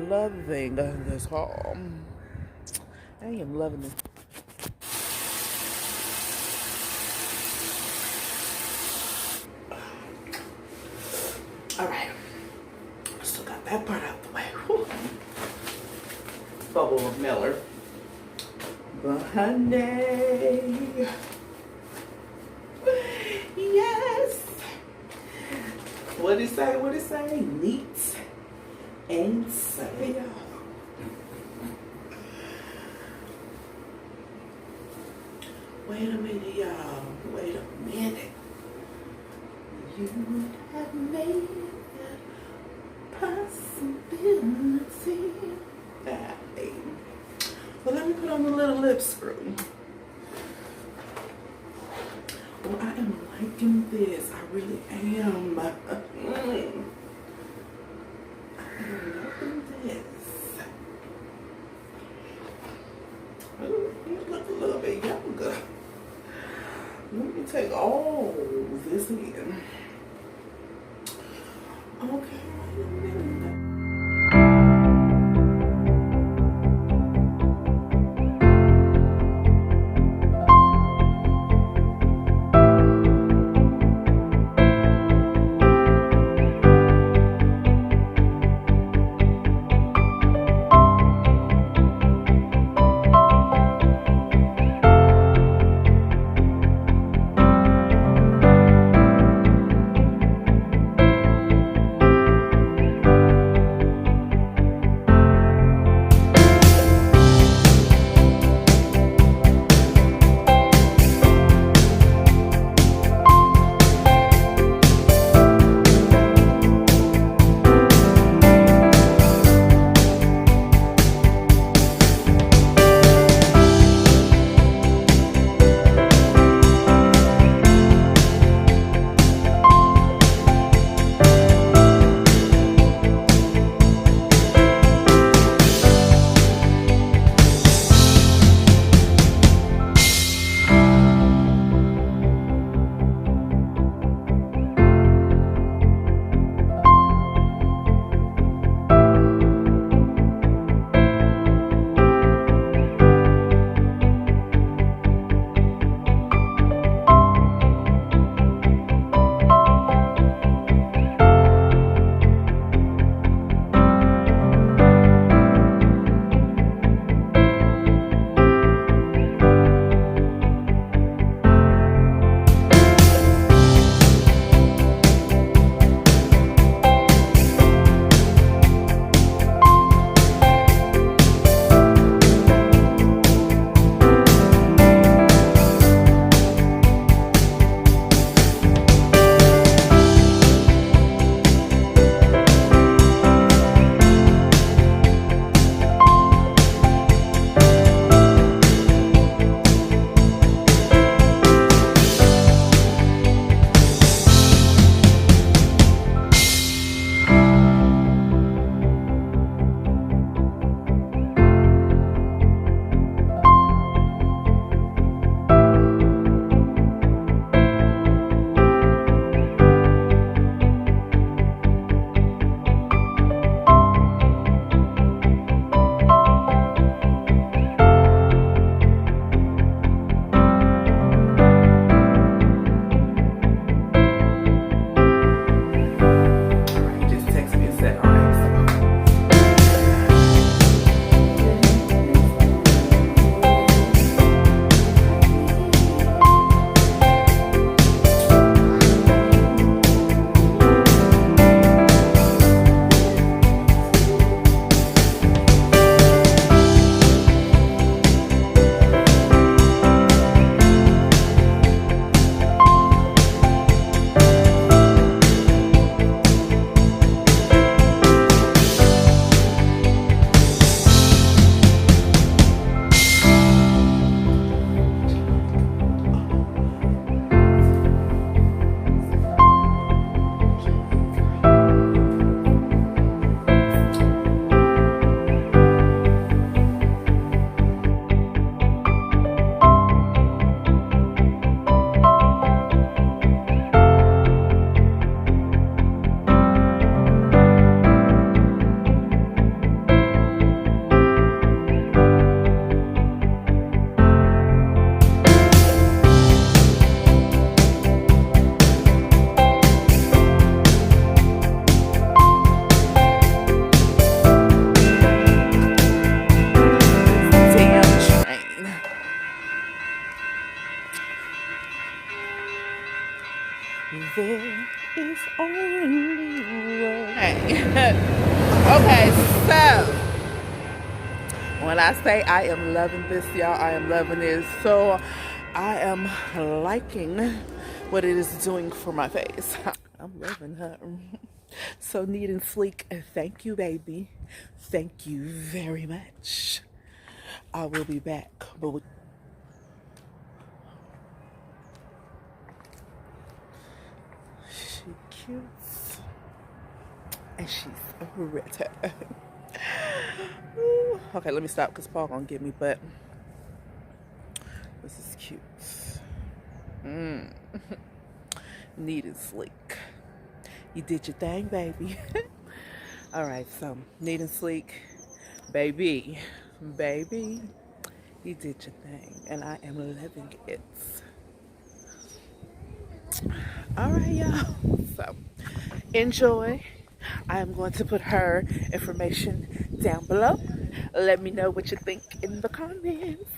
loving this haul. I am loving it. Alright. Still got that part out the way. Whew. Bubble of Miller. But honey. Yes. What it say? What it say? Neat and say. Wait a minute, y'all. Wait a minute. You have made that possibility. Hey. Well, let me put on the little lip screw. Oh, I am liking this. I really am. I am liking this. Ooh, you look a little bit younger. Let me take all this in. Okay, wait a minute. There is only one. Okay, so when I say I am loving this, y'all, I am loving this. So I am liking what it is doing for my face. I'm loving her. So neat and sleek. Thank you, baby. Thank you very much. I will be back. But she cute and she's pretty. Okay, let me stop because Paul gonna get me, but this is cute. Neat and sleek. You did your thing, baby. All right, so neat and sleek, baby, you did your thing, and I am loving it. All right, y'all. So enjoy. I am going to put her information down below. Let me know what you think in the comments.